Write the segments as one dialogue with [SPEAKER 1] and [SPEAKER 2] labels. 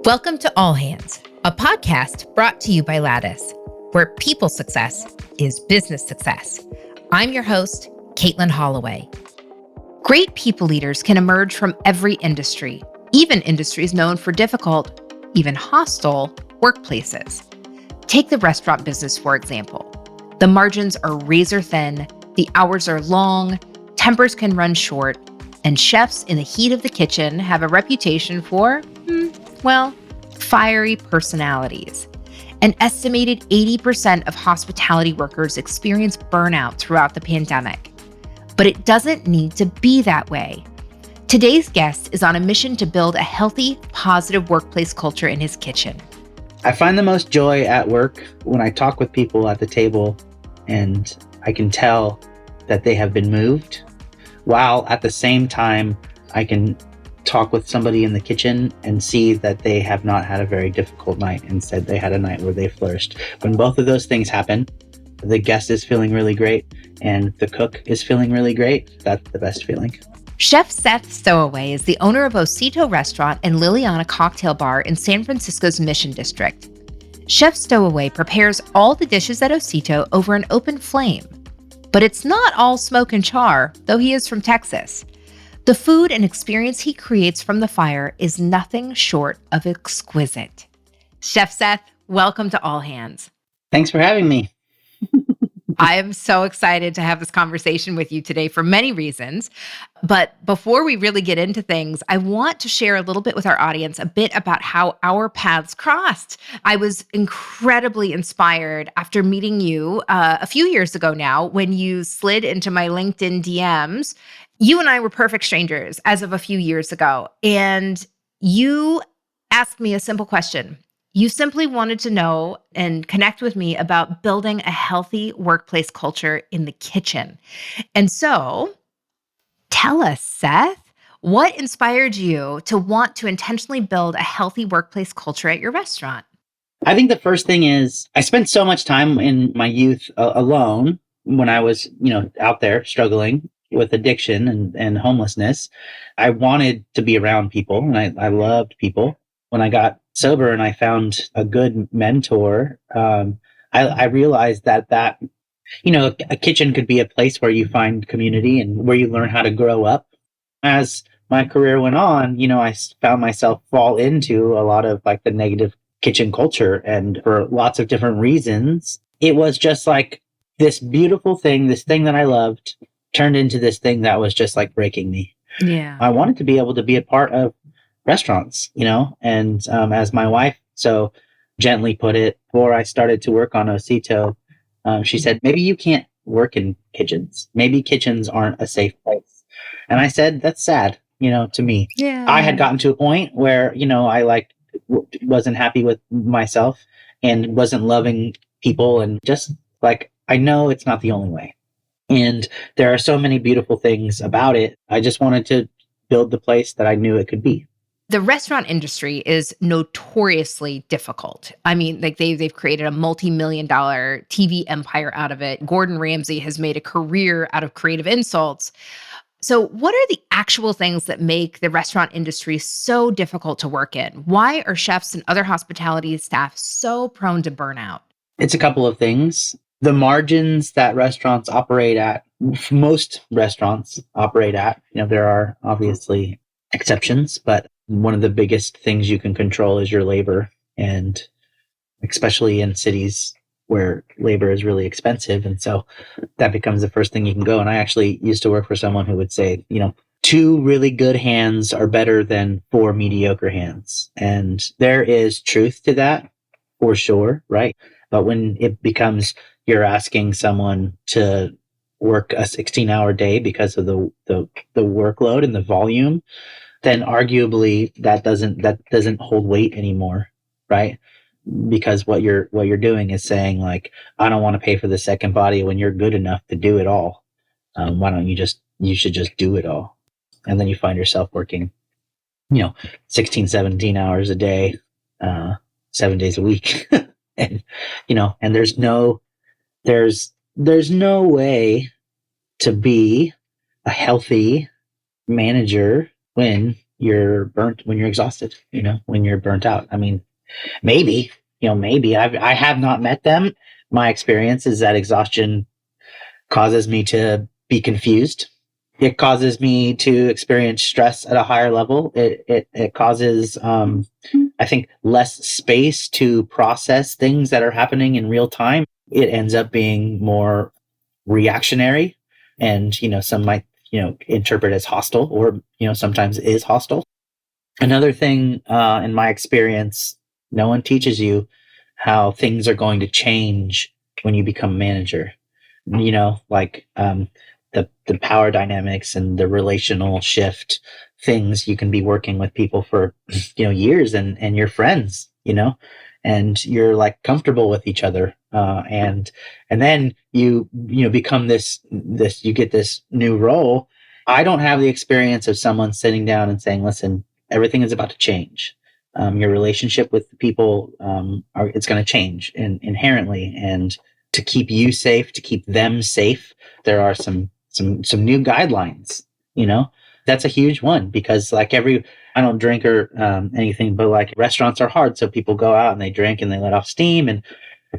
[SPEAKER 1] Welcome to All Hands, a podcast brought to you by Lattice, where people success is business success. I'm your host, Caitlin Holloway. Great people leaders can emerge from every industry, even industries known for difficult, even hostile workplaces. Take the restaurant business, for example. The margins are razor thin, the hours are long, tempers can run short, and chefs in the heat of the kitchen have a reputation for, fiery personalities. An estimated 80% of hospitality workers experience burnout throughout the pandemic. But it doesn't need to be that way. Today's guest is on a mission to build a healthy, positive workplace culture in his kitchen.
[SPEAKER 2] I find the most joy at work when I talk with people at the table and I can tell that they have been moved, while at the same time I can talk with somebody in the kitchen and see that they have not had a very difficult night. Instead, they had a night where they flourished. When both of those things happen, the guest is feeling really great and the cook is feeling really great. That's the best feeling.
[SPEAKER 1] Chef Seth Stowaway is the owner of Osito restaurant and Liliana cocktail bar in San Francisco's Mission District. Chef Stowaway prepares all the dishes at Osito over an open flame. But it's not all smoke and char, though he is from Texas. The food and experience he creates from the fire is nothing short of exquisite. Chef Seth, welcome to All Hands.
[SPEAKER 2] Thanks for having me.
[SPEAKER 1] I am so excited to have this conversation with you today for many reasons. But before we really get into things, I want to share a little bit with our audience a bit about how our paths crossed. I was incredibly inspired after meeting you a few years ago now when you slid into my LinkedIn DMs. You and I were perfect strangers as of a few years ago. And you asked me a simple question. You simply wanted to know and connect with me about building a healthy workplace culture in the kitchen. And so tell us, Seth, what inspired you to want to intentionally build a healthy workplace culture at your restaurant?
[SPEAKER 2] I think the first thing is I spent so much time in my youth alone when I was, out there struggling with addiction and homelessness. I wanted to be around people and I loved people. When I got sober and I found a good mentor, I realized that a kitchen could be a place where you find community and where you learn how to grow up. As my career went on, I found myself fall into a lot of like the negative kitchen culture, and for lots of different reasons. It was just like this beautiful thing, this thing that I loved, turned into this thing that was just like breaking me.
[SPEAKER 1] Yeah.
[SPEAKER 2] I wanted to be able to be a part of restaurants, and as my wife so gently put it, before I started to work on Osito, she said, maybe you can't work in kitchens. Maybe kitchens aren't a safe place. And I said, that's sad, to me.
[SPEAKER 1] Yeah.
[SPEAKER 2] I had gotten to a point where, I wasn't happy with myself and wasn't loving people, and just like, I know it's not the only way. And there are so many beautiful things about it. I just wanted to build the place that I knew it could be.
[SPEAKER 1] The restaurant industry is notoriously difficult. I mean, like they've created a multi-million-dollar TV empire out of it. Gordon Ramsay has made a career out of creative insults. So what are the actual things that make the restaurant industry so difficult to work in? Why are chefs and other hospitality staff so prone to burnout?
[SPEAKER 2] It's a couple of things. The margins that restaurants operate at, most restaurants operate at, there are obviously exceptions, but one of the biggest things you can control is your labor, and especially in cities where labor is really expensive. And so that becomes the first thing you can go. And I actually used to work for someone who would say, 2 really good hands are better than 4 mediocre hands. And there is truth to that for sure, right? But when it becomes you're asking someone to work a 16-hour day because of the workload and the volume, then arguably that doesn't hold weight anymore, right? Because what you're doing is saying like, I don't want to pay for the second body when you're good enough to do it all. Why don't you should just do it all. And then you find yourself working, 16, 17 hours a day, 7 days a week. And, and there's no way to be a healthy manager when when you're exhausted, when you're burnt out. I mean, maybe, maybe I have not met them. My experience is that exhaustion causes me to be confused. It causes me to experience stress at a higher level. It causes, I think, less space to process things that are happening in real time. It ends up being more reactionary, and some might interpret as hostile, or sometimes is hostile. Another thing, in my experience, no one teaches you how things are going to change when you become a manager. Like, the power dynamics and the relational shift things. You can be working with people for years, and you're friends, and you're like comfortable with each other, and then become this you get this new role. I don't have the experience of someone sitting down and saying, listen, everything is about to change. Your relationship with the people, it's going to change inherently, and to keep you safe, to keep them safe, there are some new guidelines. That's a huge one, because like I don't drink or anything, but like restaurants are hard, so people go out and they drink and they let off steam, and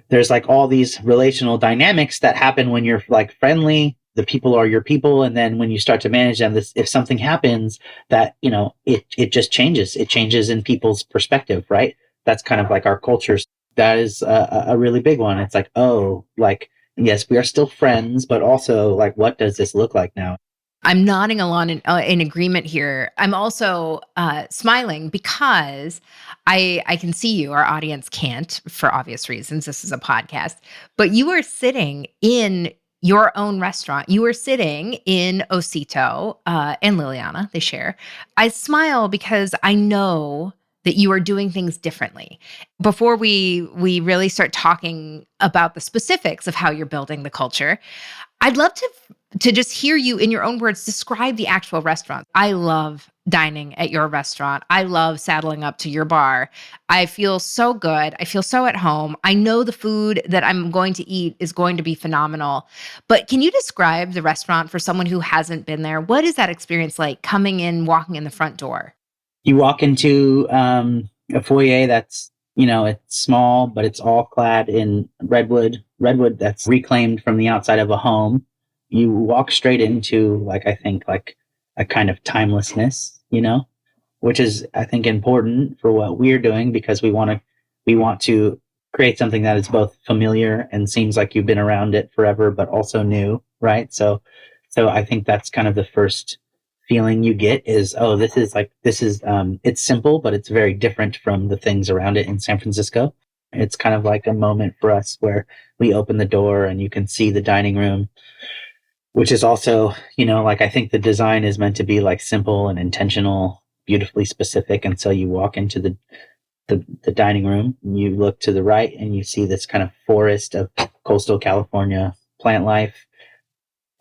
[SPEAKER 2] there's like all these relational dynamics that happen when you're like friendly. The people are your people, and then when you start to manage them, if something happens, that it just changes. It changes in people's perspective, right? That's kind of like our cultures. That is a really big one. It's like, oh, like, yes, we are still friends, but also like, what does this look like now?
[SPEAKER 1] I'm nodding along in agreement here. I'm also smiling because I can see you. Our audience can't, for obvious reasons. This is a podcast, but you are sitting in your own restaurant. You are sitting in Osito and Liliana. They share. I smile because I know that you are doing things differently. Before we really start talking about the specifics of how you're building the culture, I'd love to just hear you in your own words describe the actual restaurant. I love dining at your restaurant. I love saddling up to your bar. I feel so good. I feel so at home. I know the food that I'm going to eat is going to be phenomenal. But can you describe the restaurant for someone who hasn't been there? What is that experience like coming in, walking in the front door?
[SPEAKER 2] You walk into a foyer that's, it's small, but it's all clad in redwood that's reclaimed from the outside of a home. You walk straight into, like, I think, like a kind of timelessness, which is, I think, important for what we're doing, because we want to create something that is both familiar and seems like you've been around it forever, but also new, right? So I think that's kind of the first feeling you get is, oh, it's simple, but it's very different from the things around it in San Francisco. It's kind of like a moment for us where we open the door and you can see the dining room, which is also, like, I think the design is meant to be like simple and intentional, beautifully specific. And so you walk into the dining room, and you look to the right and you see this kind of forest of coastal California plant life.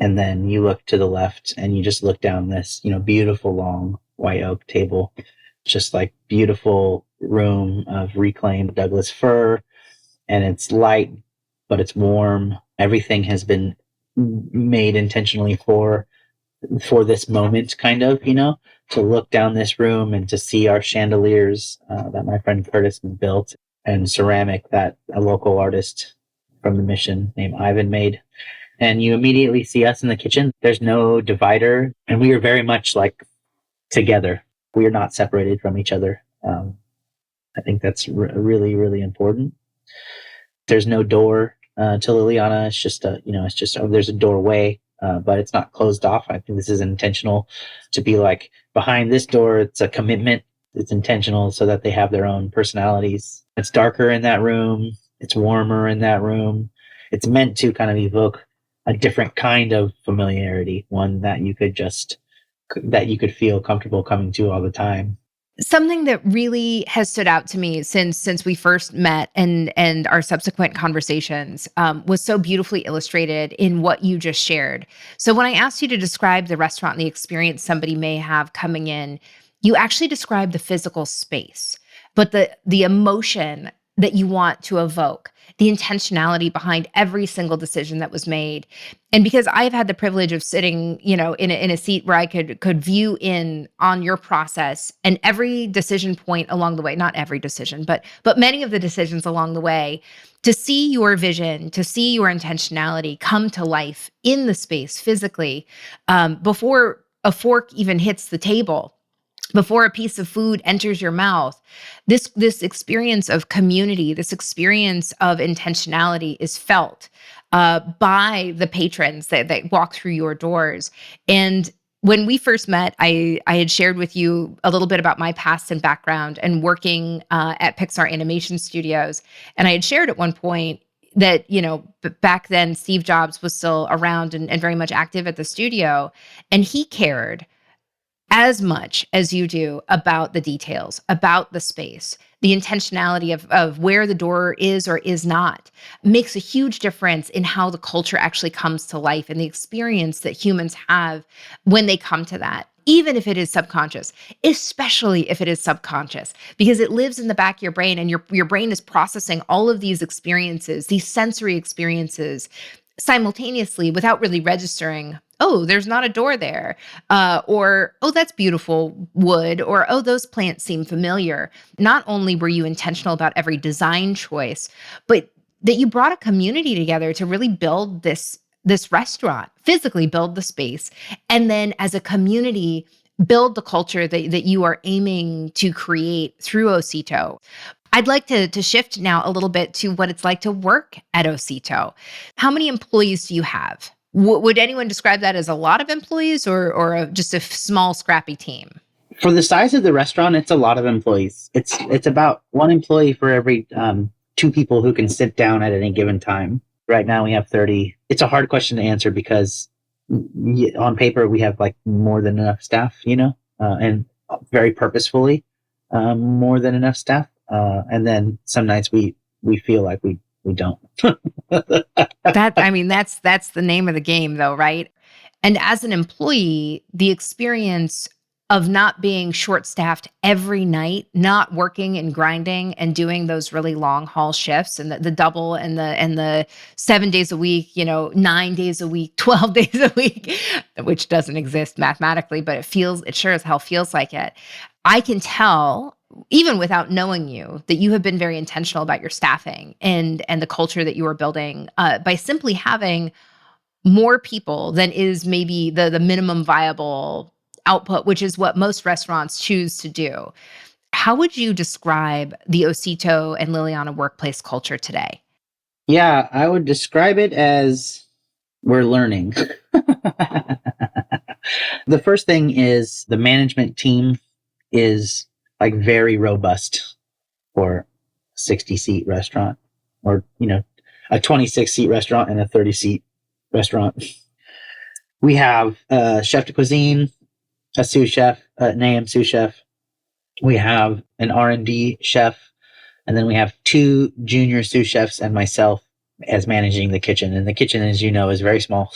[SPEAKER 2] And then you look to the left and you just look down this, beautiful long white oak table, just like beautiful room of reclaimed Douglas fir. And it's light, but it's warm. Everything has been made intentionally for this moment, kind of, to look down this room and to see our chandeliers that my friend Curtis has built, and ceramic that a local artist from the Mission named Ivan made. And you immediately see us in the kitchen. There's no divider, and we are very much like together. We are not separated from each other. I think that's really, really important. There's no door to Liliana. It's just there's a doorway, but it's not closed off. I think this is intentional to be like, behind this door, it's a commitment. It's intentional so that they have their own personalities. It's darker in that room. It's warmer in that room. It's meant to kind of evoke a different kind of familiarity, one that you could feel comfortable coming to all the time.
[SPEAKER 1] Something that really has stood out to me since we first met and our subsequent conversations was so beautifully illustrated in what you just shared. So when I asked you to describe the restaurant and the experience somebody may have coming in, you actually described the physical space, but the emotion that you want to evoke. the intentionality behind every single decision that was made. And because I've had the privilege of sitting, in a seat where I could view in on your process and every decision point along the way, not every decision, but many of the decisions along the way, to see your vision, to see your intentionality come to life in the space physically, before a fork even hits the table, before a piece of food enters your mouth. This experience of community, this experience of intentionality is felt by the patrons that walk through your doors. And when we first met, I had shared with you a little bit about my past and background and working at Pixar Animation Studios. And I had shared at one point that, back then Steve Jobs was still around and very much active at the studio. And he cared as much as you do about the details, about the space, the intentionality of where the door is or is not, makes a huge difference in how the culture actually comes to life and the experience that humans have when they come to that. Even if it is subconscious, especially if it is subconscious, because it lives in the back of your brain and your brain is processing all of these experiences, these sensory experiences simultaneously without really registering, oh, there's not a door there, or, oh, that's beautiful wood, or, oh, those plants seem familiar. Not only were you intentional about every design choice, but that you brought a community together to really build this restaurant, physically build the space, and then as a community, build the culture that you are aiming to create through Osito. I'd like to shift now a little bit to what it's like to work at Osito. How many employees do you have? Would anyone describe that as a lot of employees or just a small, scrappy team?
[SPEAKER 2] For the size of the restaurant, it's a lot of employees. It's about one employee for every two people who can sit down at any given time. Right now we have 30. It's a hard question to answer because on paper we have like more than enough staff, and very purposefully more than enough staff. And then some nights we feel like we don't.
[SPEAKER 1] That's the name of the game though, right? And as an employee, the experience of not being short-staffed every night, not working and grinding and doing those really long haul shifts and the double and the 7 days a week, 9 days a week, 12 days a week, which doesn't exist mathematically, but it sure as hell feels like it. I can tell, even without knowing you, that you have been very intentional about your staffing and the culture that you are building by simply having more people than is maybe the minimum viable output, which is what most restaurants choose to do. How would you describe the Osito and Liliana workplace culture today?
[SPEAKER 2] Yeah, I would describe it as we're learning. The first thing is the management team is like very robust for a 60-seat restaurant, or a 26-seat restaurant and a 30-seat restaurant. We have a chef de cuisine, a sous chef, an AM sous chef. We have an R&D chef, and then we have two junior sous chefs and myself as managing the kitchen. And the kitchen, as you know, is very small.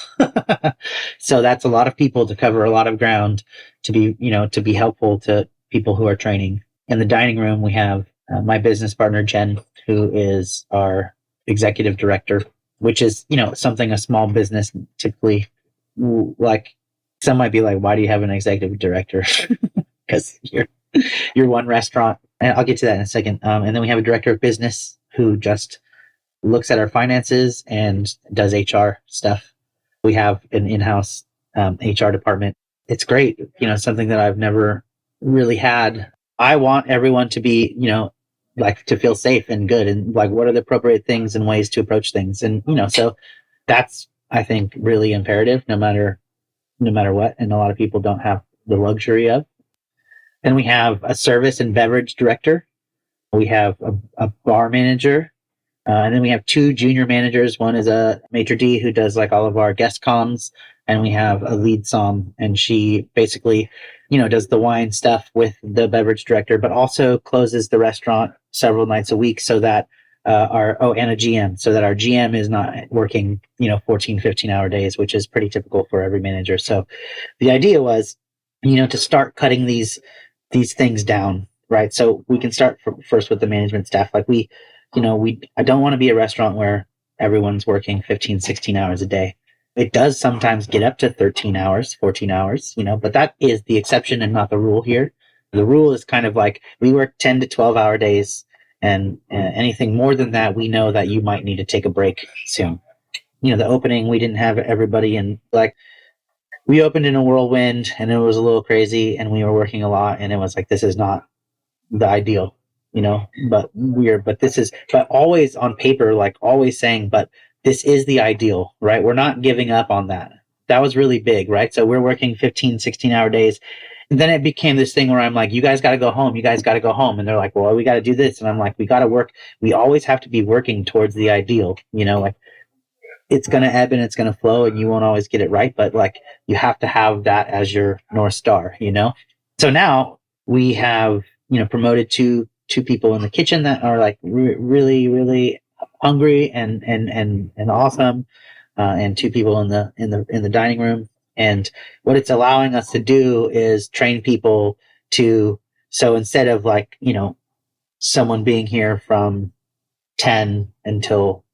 [SPEAKER 2] So that's a lot of people to cover a lot of ground to be helpful to people who are training. In the dining room, we have my business partner, Jen, who is our executive director, which is, something a small business typically, like, some might be like, why do you have an executive director? Because you're one restaurant. And I'll get to that in a second. And then we have a director of business who just looks at our finances and does HR stuff. We have an in-house HR department. It's great. Something that I've never really had. I want everyone to be, like, to feel safe and good, and like, what are the appropriate things and ways to approach things? And, so that's, I think, really imperative no matter what. And a lot of people don't have the luxury of. Then we have a service and beverage director. We have a bar manager. And then we have two junior managers. One is a maitre d' who does like all of our guest comms. And we have a lead som, and she basically, does the wine stuff with the beverage director, but also closes the restaurant several nights a week so that and a GM, so that our GM is not working, 14, 15-hour days, which is pretty typical for every manager. So the idea was, to start cutting these things down, right? So we can start first with the management staff. Like, we I don't want to be a restaurant where everyone's working 15, 16 hours a day. It does sometimes get up to 13 hours, 14 hours, but that is the exception and not the rule here. The rule is kind of like we work 10 to 12-hour days, and anything more than that, we know that you might need to take a break soon. The opening, we didn't have everybody in, like, we opened in a whirlwind and it was a little crazy and we were working a lot, and it was like, this is not the ideal, but always on paper, like always saying, but this is the ideal, right? We're not giving up on that. That was really big, right? So we're working 15, 16-hour days. And then it became this thing where I'm like, you guys got to go home. You guys got to go home. And they're like, well, we got to do this. And I'm like, we got to work. We always have to be working towards the ideal, like it's going to ebb and it's going to flow and you won't always get it right. But like, you have to have that as your North Star, So now we have, promoted two people in the kitchen that are like really, really hungry and awesome. And two people in the dining room. And what it's allowing us to do is train people so instead of like, someone being here from 10 until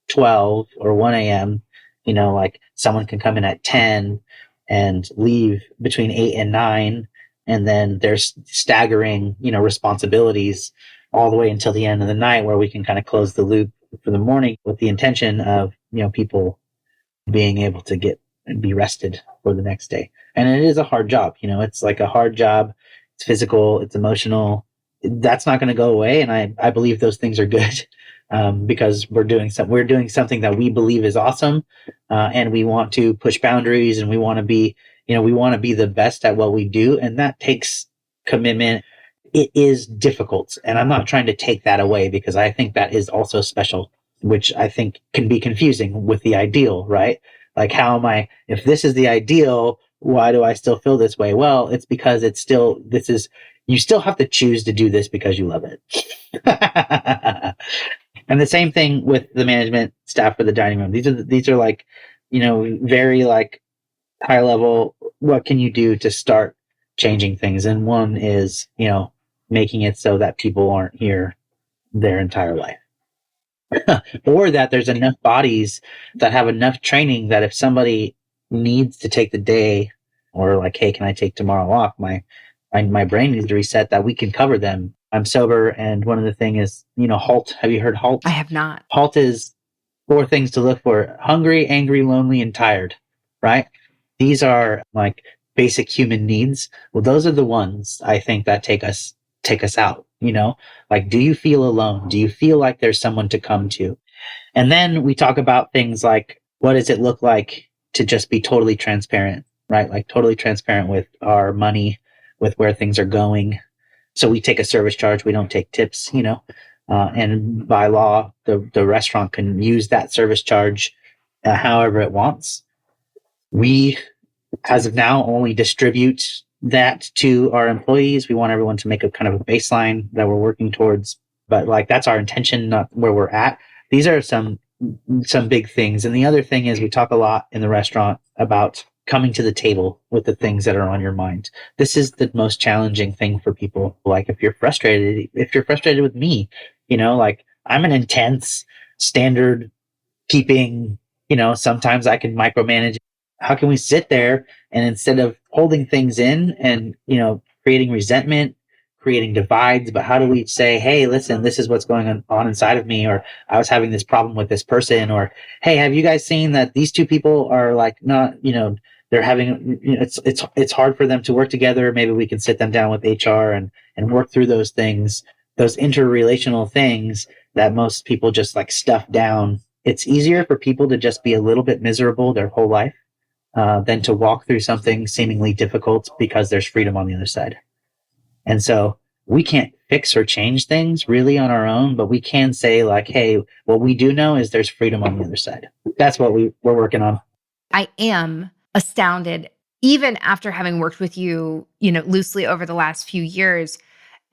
[SPEAKER 2] 12 or 1 a.m., like someone can come in at 10 and leave between 8 and 9. And then there's staggering, responsibilities all the way until the end of the night, where we can kind of close the loop for the morning with the intention of, people being able to be rested for the next day. And it is a hard job. It's like a hard job. It's physical, it's emotional. That's not going to go away. And I believe those things are good. Because we're doing something that we believe is awesome, and we want to push boundaries, and we want to be the best at what we do, and that takes commitment. It is difficult, and I'm not trying to take that away, because I think that is also special, which I think can be confusing with the ideal, right? Like, if this is the ideal, why do I still feel this way? Well, it's because you still have to choose to do this because you love it. And the same thing with the management staff for the dining room. These are like, very like high level. What can you do to start changing things? And one is, making it so that people aren't here their entire life. Or that there's enough bodies that have enough training that if somebody needs to take the day, or like, hey, can I take tomorrow off? My brain needs to reset, that we can cover them. I'm sober, and one of the things is, HALT. Have you heard HALT?
[SPEAKER 1] I have not.
[SPEAKER 2] HALT is 4 things to look for: hungry, angry, lonely, and tired, right? These are like basic human needs. Well, those are the ones I think that take us out, like, do you feel alone? Do you feel like there's someone to come to? And then we talk about things like, what does it look like to just be totally transparent, right? Like totally transparent with our money, with where things are going. So we take a service charge. We don't take tips, and by law, the restaurant can use that service charge however it wants. We, as of now, only distribute that to our employees. We want everyone to make a kind of a baseline that we're working towards, but like, that's our intention, not where we're at. These are some big things. And the other thing is, we talk a lot in the restaurant about coming to the table with the things that are on your mind. This is the most challenging thing for people. Like, if you're frustrated with me, like, I'm an intense standard keeping, sometimes I can micromanage. How can we sit there and, instead of holding things in and, creating resentment, creating divides, but how do we say, hey, listen, this is what's going on inside of me, or I was having this problem with this person, or, hey, have you guys seen that these two people are like, not, they're having, it's hard for them to work together. Maybe we can sit them down with HR and work through those things, those interrelational things that most people just like stuff down. It's easier for people to just be a little bit miserable their whole life than to walk through something seemingly difficult, because there's freedom on the other side. And so we can't fix or change things really on our own, but we can say, like, hey, what we do know is there's freedom on the other side. That's what we're working on.
[SPEAKER 1] I am astounded, even after having worked with you, loosely over the last few years,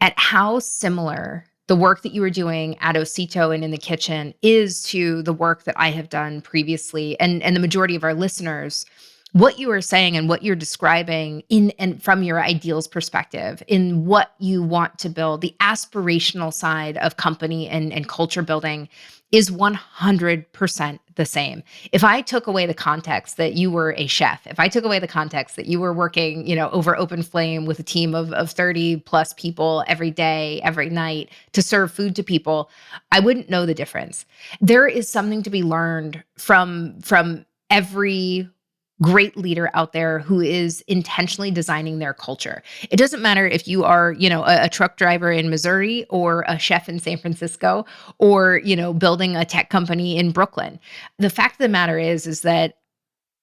[SPEAKER 1] at how similar the work that you were doing at Osito and in the kitchen is to the work that I have done previously. And the majority of our listeners what you are saying and what you're describing in and from your ideals perspective in what you want to build, the aspirational side of company and culture building is 100% the same. If I took away the context that you were a chef, if I took away the context that you were working, over open flame with a team of 30 plus people every day, every night to serve food to people, I wouldn't know the difference. There is something to be learned from every great leader out there who is intentionally designing their culture. It doesn't matter if you are, a truck driver in Missouri or a chef in San Francisco or, building a tech company in Brooklyn. The fact of the matter is that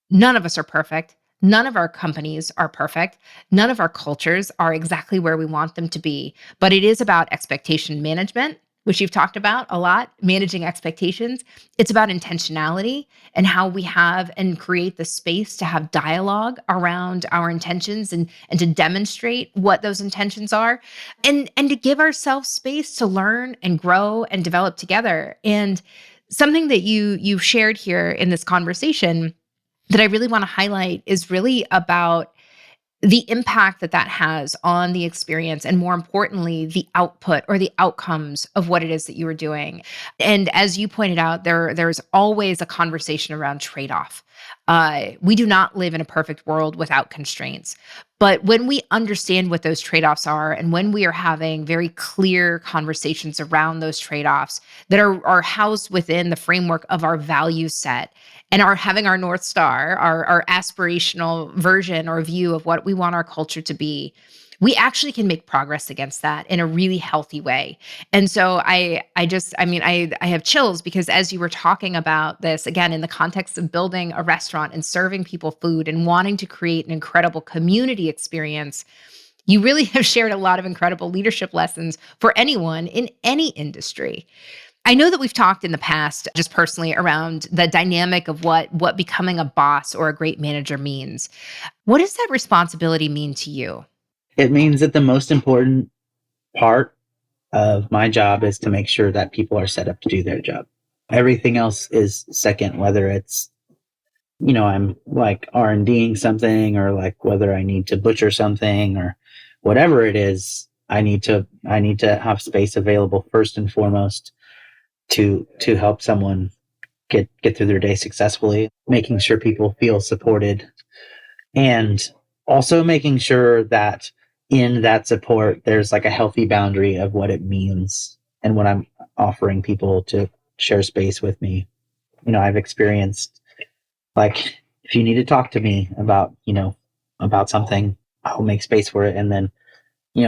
[SPEAKER 1] none of us are perfect. None of our companies are perfect. None of our cultures are exactly where we want them to be. But it is about expectation management, which you've talked about a lot, managing expectations. It's about intentionality and how we have and create the space to have dialogue around our intentions and to demonstrate what those intentions are and to give ourselves space to learn and grow and develop together. And something that you've shared here in this conversation that I really want to highlight is really about the impact that has on the experience and more importantly the output or the outcomes of what it is that you are doing. And as you pointed out, there's always a conversation around trade-off. We do not live in a perfect world without constraints, but when we understand what those trade-offs are and when we are having very clear conversations around those trade-offs that are housed within the framework of our value set and are having our North Star, our aspirational version or view of what we want our culture to be, we actually can make progress against that in a really healthy way. And so I have chills because as you were talking about this, again, in the context of building a restaurant and serving people food and wanting to create an incredible community experience, you really have shared a lot of incredible leadership lessons for anyone in any industry. I know that we've talked in the past, just personally, around the dynamic of what becoming a boss or a great manager means. What does that responsibility mean to you?
[SPEAKER 2] It means that the most important part of my job is to make sure that people are set up to do their job. Everything else is second, whether it's, I'm like R&Ding something or like whether I need to butcher something or whatever it is, I need to have space available first and foremost to help someone get through their day successfully, making sure people feel supported and also making sure that in that support, there's like a healthy boundary of what it means and what I'm offering people to share space with me. I've experienced like, if you need to talk to me about something, I'll make space for it. And then,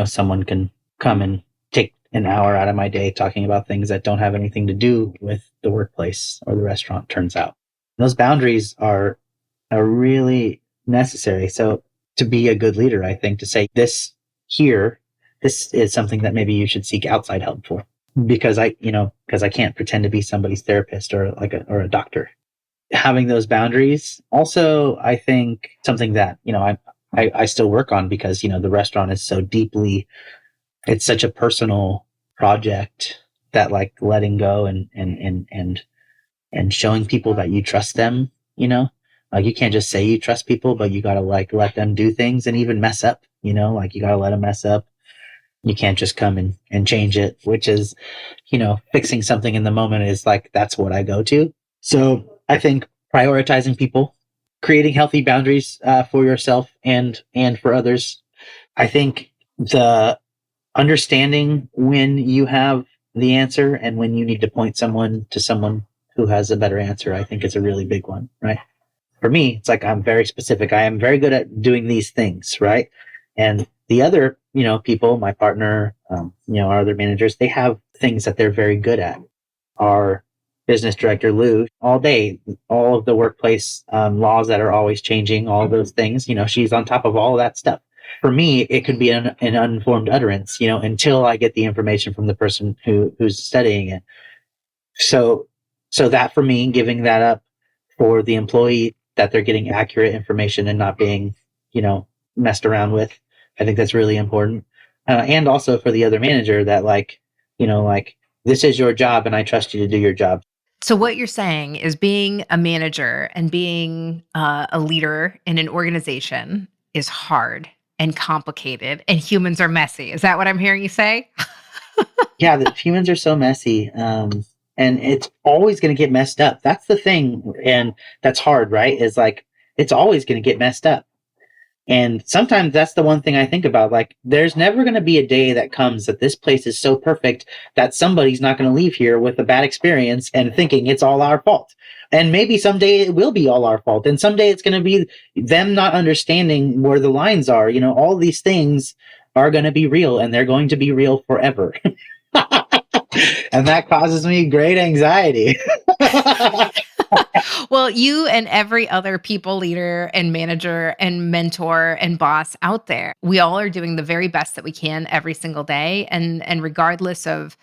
[SPEAKER 2] someone can come and take an hour out of my day talking about things that don't have anything to do with the workplace or the restaurant, turns out. Those boundaries are really necessary. So to be a good leader, I think to say this is something that maybe you should seek outside help for because I can't pretend to be somebody's therapist or or a doctor. Having those boundaries also, I think something that, I still work on because, the restaurant is so deeply, it's such a personal project that like letting go and showing people that you trust them, like you can't just say you trust people, but you got to like let them do things and even mess up, like you got to let them mess up. You can't just come and change it, which is, fixing something in the moment is like, that's what I go to. So I think prioritizing people, creating healthy boundaries for yourself and for others. I think the understanding when you have the answer and when you need to point someone to someone who has a better answer, I think is a really big one, right? For me, it's like I'm very specific. I am very good at doing these things, right? And the other, people, my partner, our other managers, they have things that they're very good at. Our business director, Lou, all day, all of the workplace laws that are always changing, all those things, she's on top of all of that stuff. For me, it could be an uninformed utterance, until I get the information from the person who's studying it. So that for me, giving that up for the employee, that they're getting accurate information and not being, messed around with. I think that's really important. And also for the other manager that like, this is your job and I trust you to do your job.
[SPEAKER 1] So what you're saying is being a manager and being a leader in an organization is hard and complicated, and humans are messy. Is that what I'm hearing you say?
[SPEAKER 2] Yeah, the humans are so messy. And it's always going to get messed up. That's the thing. And that's hard, right? Is like, it's always going to get messed up. And sometimes that's the one thing I think about. Like, there's never going to be a day that comes that this place is so perfect that somebody's not going to leave here with a bad experience and thinking it's all our fault. And maybe someday it will be all our fault. And someday it's going to be them not understanding where the lines are. You know, all these things are going to be real and they're going to be real forever. And that causes me great anxiety.
[SPEAKER 1] Well, you and every other people leader and manager and mentor and boss out there, we all are doing the very best that we can every single day. And regardless of,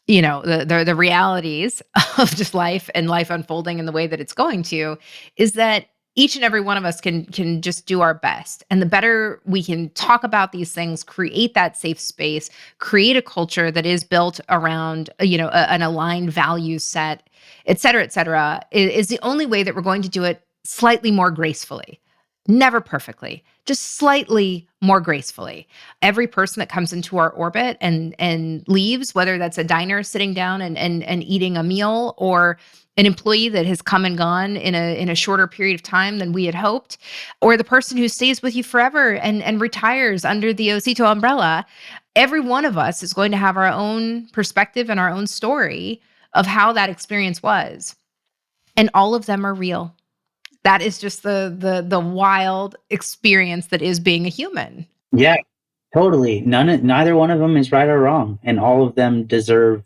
[SPEAKER 1] the realities of just life and life unfolding in the way that it's going to, is that each and every one of us can just do our best. And the better we can talk about these things, create that safe space, create a culture that is built around, an aligned value set, et cetera, is the only way that we're going to do it slightly more gracefully. Never perfectly, just slightly more gracefully. Every person that comes into our orbit and leaves, whether that's a diner sitting down and eating a meal, or an employee that has come and gone in a shorter period of time than we had hoped, or the person who stays with you forever and retires under the Osito umbrella, every one of us is going to have our own perspective and our own story of how that experience was. And all of them are real. That is just the wild experience that is being a human.
[SPEAKER 2] Yeah, totally. Neither one of them is right or wrong, and all of them deserve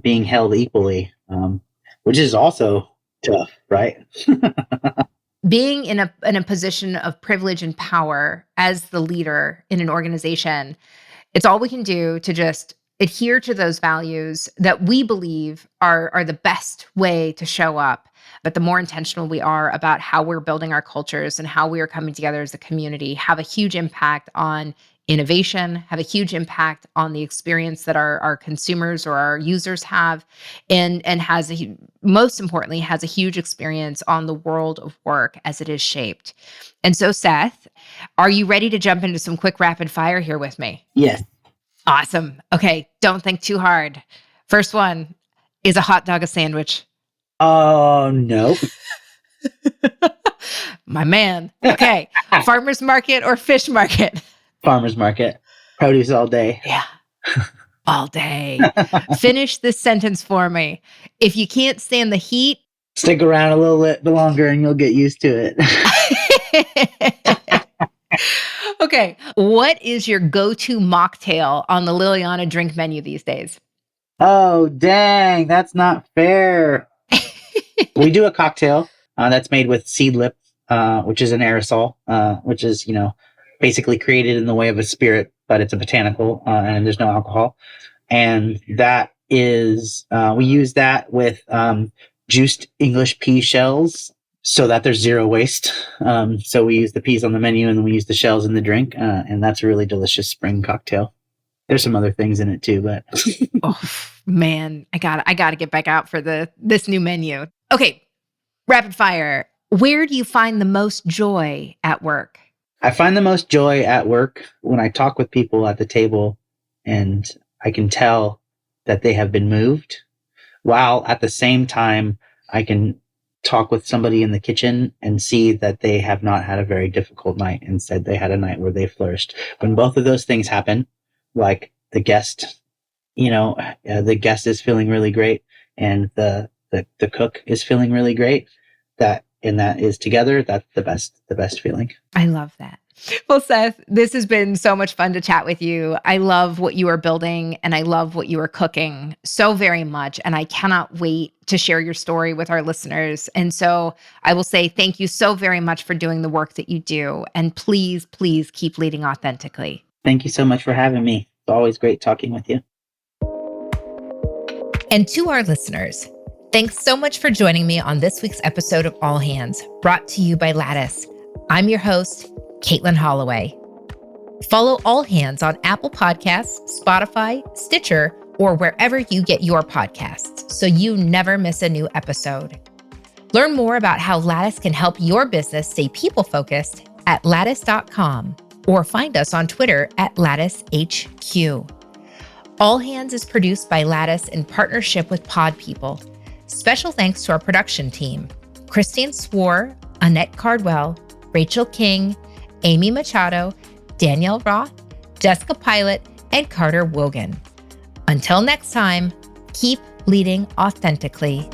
[SPEAKER 2] being held equally, which is also tough, right?
[SPEAKER 1] Being in a position of privilege and power as the leader in an organization, it's all we can do to just adhere to those values that we believe are the best way to show up. But the more intentional we are about how we're building our cultures and how we are coming together as a community, have a huge impact on innovation, have a huge impact on the experience that our consumers or our users have, and most importantly, has a huge experience on the world of work as it is shaped. And so, Seth, are you ready to jump into some quick rapid fire here with me?
[SPEAKER 2] Yes.
[SPEAKER 1] Awesome. Okay, don't think too hard. First one, is a hot dog a sandwich?
[SPEAKER 2] Oh, no.
[SPEAKER 1] My man. Okay, farmer's market or fish market?
[SPEAKER 2] Farmer's market. Produce all day.
[SPEAKER 1] Yeah, all day. Finish this sentence for me. If you can't stand the heat,
[SPEAKER 2] stick around a little bit longer and you'll get used to it.
[SPEAKER 1] Okay, what is your go-to mocktail on the Liliana drink menu these days?
[SPEAKER 2] Oh, dang, that's not fair. We do a cocktail that's made with seedlip, which is an aerosol, which is, basically created in the way of a spirit, but it's a botanical and there's no alcohol. And that is, we use that with juiced English pea shells so that there's zero waste. So we use the peas on the menu and then we use the shells in the drink. And that's a really delicious spring cocktail. There's some other things in it too, but
[SPEAKER 1] oh man, I gotta get back out for this new menu. Okay, rapid fire. Where do you find the most joy at work?
[SPEAKER 2] I find the most joy at work when I talk with people at the table and I can tell that they have been moved, while at the same time I can talk with somebody in the kitchen and see that they have not had a very difficult night. Instead, they had a night where they flourished. When both of those things happen, like the guest, the guest is feeling really great and the cook is feeling really great, that is together, that's the best feeling.
[SPEAKER 1] I love that. Well, Seth, this has been so much fun to chat with you. I love what you are building and I love what you are cooking so very much. And I cannot wait to share your story with our listeners. And so I will say thank you so very much for doing the work that you do. And please, please keep leading authentically.
[SPEAKER 2] Thank you so much for having me. It's always great talking with you.
[SPEAKER 1] And to our listeners, thanks so much for joining me on this week's episode of All Hands, brought to you by Lattice. I'm your host, Caitlin Holloway. Follow All Hands on Apple Podcasts, Spotify, Stitcher, or wherever you get your podcasts so you never miss a new episode. Learn more about how Lattice can help your business stay people-focused at lattice.com or find us on Twitter at LatticeHQ. All Hands is produced by Lattice in partnership with Pod People. Special thanks to our production team, Christine Swore, Annette Cardwell, Rachel King, Amy Machado, Danielle Roth, Jessica Pilot, and Carter Wogan. Until next time, keep leading authentically.